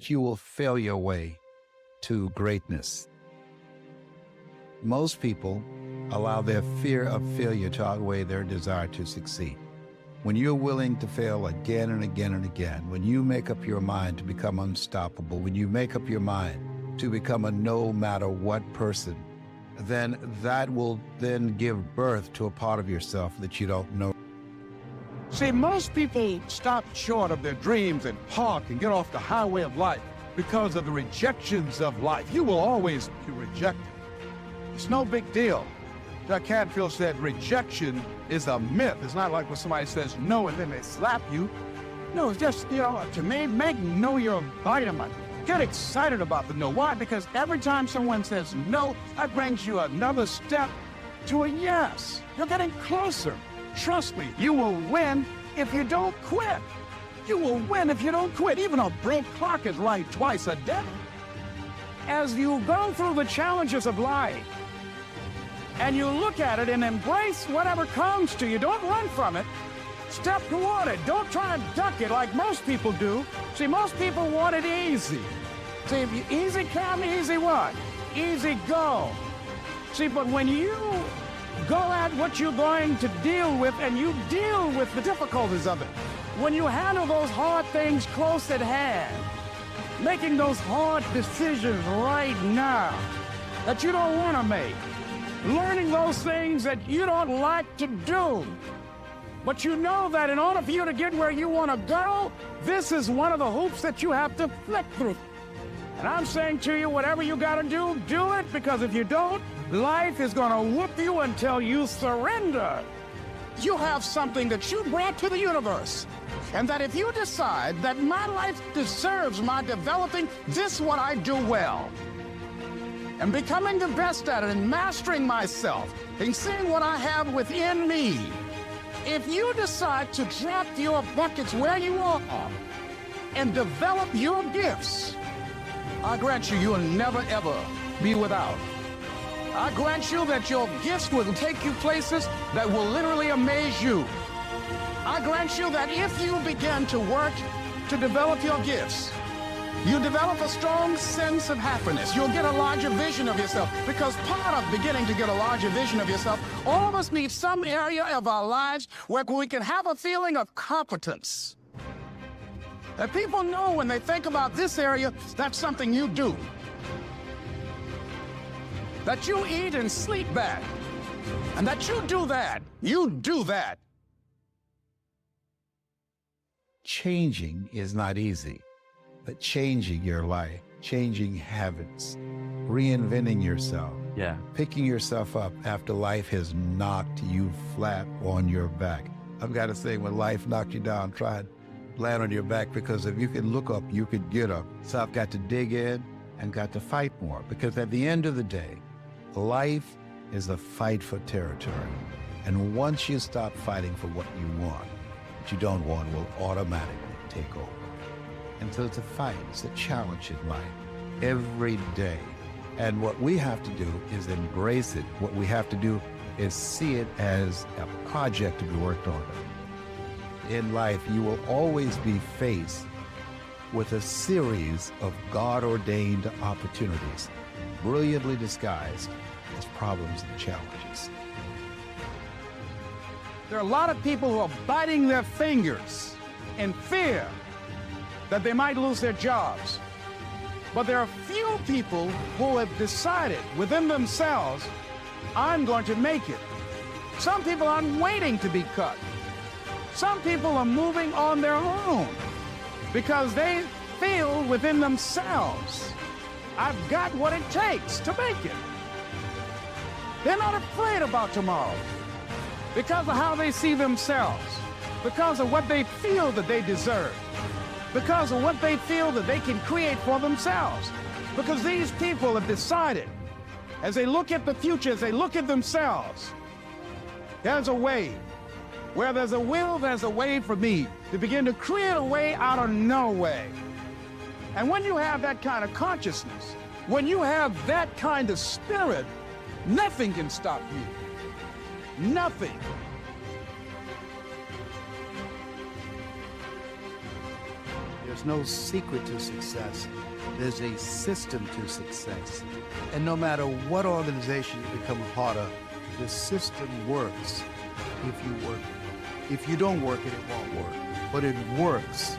that you will fail your way to greatness. Most people allow their fear of failure to outweigh their desire to succeed. When you're willing to fail again and again and again, when you make up your mind to become unstoppable, when you make up your mind to become a no matter what person, then that will then give birth to a part of yourself that you don't know. See, most people stop short of their dreams and park and get off the highway of life because of the rejections of life. You will always be rejected. It's no big deal. Jack Canfield said rejection is a myth. It's not like when somebody says no and then they slap you. No, it's just, to me, make no your vitamin. Get excited about the no. Why? Because every time someone says no, that brings you another step to a yes. You're getting closer. Trust me, you will win if you don't quit. You will win if you don't quit. Even a broke clock is right twice a day. As you go through the challenges of life, and you look at it and embrace whatever comes to you, don't run from it. Step toward it. Don't try and duck it like most people do. See, most people want it easy. See, if you easy come, easy what? Easy go. See, but when you go at what you're going to deal with and you deal with the difficulties of it, when you handle those hard things close at hand, making those hard decisions right now that you don't want to make, learning those things that you don't like to do, but you know that in order for you to get where you want to go, this is one of the hoops that you have to flick through. And I'm saying to you, whatever you got to do, do it, because if you don't, life is going to whoop you until you surrender. You have something that you brought to the universe, and that if you decide that my life deserves my developing this what I do well, and becoming the best at it and mastering myself and seeing what I have within me, if you decide to drop your buckets where you are and develop your gifts, I grant you, you'll never ever be without. I grant you that your gifts will take you places that will literally amaze you. I grant you that if you begin to work to develop your gifts, you develop a strong sense of happiness. You'll get a larger vision of yourself, because part of beginning to get a larger vision of yourself, all of us need some area of our lives where we can have a feeling of competence. That people know when they think about this area, that's something you do. That you eat and sleep bad, and that you do that. You do that. Changing is not easy, but changing your life, changing habits, reinventing yourself, picking yourself up after life has knocked you flat on your back. I've got to say, when life knocked you down, try and land on your back, because if you can look up, you could get up. So I've got to dig in and got to fight more, because at the end of the day, life is a fight for territory. And once you stop fighting for what you want, what you don't want will automatically take over. And so it's a fight, it's a challenge in life every day. And what we have to do is embrace it. What we have to do is see it as a project to be worked on. In life, you will always be faced with a series of God-ordained opportunities, brilliantly disguised as problems and challenges. There are a lot of people who are biting their fingers in fear that they might lose their jobs. But there are few people who have decided within themselves, I'm going to make it. Some people aren't waiting to be cut. Some people are moving on their own because they feel within themselves, I've got what it takes to make it. They're not afraid about tomorrow because of how they see themselves, because of what they feel that they deserve, because of what they feel that they can create for themselves. Because these people have decided, as they look at the future, as they look at themselves, there's a way. Where there's a will, there's a way for me to begin to create a way out of no way. And when you have that kind of consciousness, when you have that kind of spirit, nothing can stop you. Nothing. There's no secret to success. There's a system to success. And no matter what organization you become a part of, the system works if you work it. If you don't work it, it won't work. But it works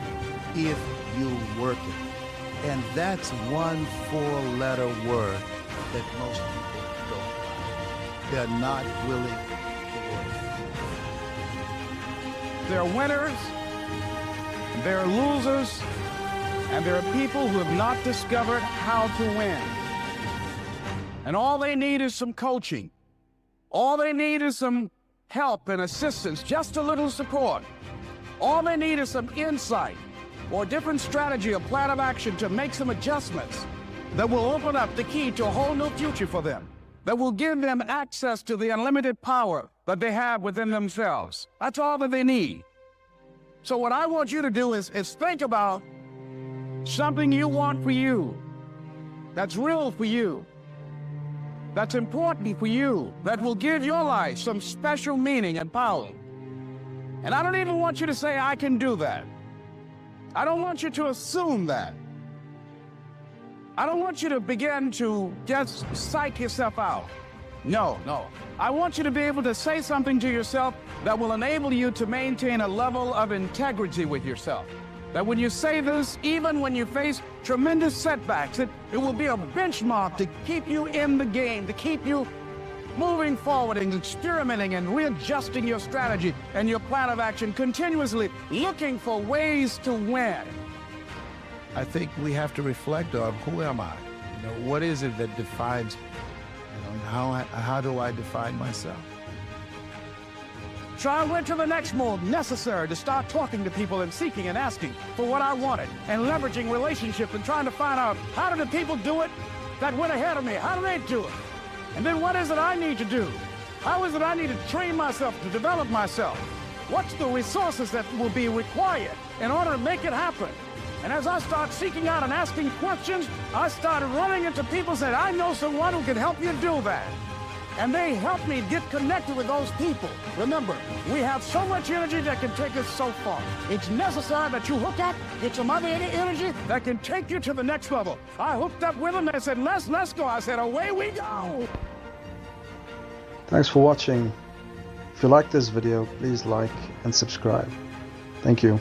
if you work it. And that's one four-letter word that most people don't like. They're not willing to work. There are winners, and there are losers, and there are people who have not discovered how to win. And all they need is some coaching. All they need is some help and assistance, just a little support. All they need is some insight or different strategy or plan of action to make some adjustments that will open up the key to a whole new future for them, that will give them access to the unlimited power that they have within themselves. That's all that they need. So what I want you to do is think about something you want for you, that's real for you, that's important for you, that will give your life some special meaning and power. And I don't even want you to say, I can do that. I don't want you to assume that. I don't want you to begin to just psych yourself out. No. I want you to be able to say something to yourself that will enable you to maintain a level of integrity with yourself. That when you say this, even when you face tremendous setbacks, it will be a benchmark to keep you in the game, to keep you moving forward and experimenting and readjusting your strategy and your plan of action, continuously looking for ways to win. I think we have to reflect on, who am I? What is it that defines, how do I define myself? So I went to the next move necessary to start talking to people and seeking and asking for what I wanted and leveraging relationships and trying to find out, how do the people do it that went ahead of me? How do they do it? And then what is it I need to do? How is it I need to train myself, to develop myself? What's the resources that will be required in order to make it happen? And as I start seeking out and asking questions, I started running into people and said, I know someone who can help you do that. And they helped me get connected with those people. Remember, we have so much energy that can take us so far. It's necessary that you hook up, get some other energy that can take you to the next level. I hooked up with them. They said, let's go. I said, away we go. Thanks for watching. If you like this video, please like and subscribe. Thank you.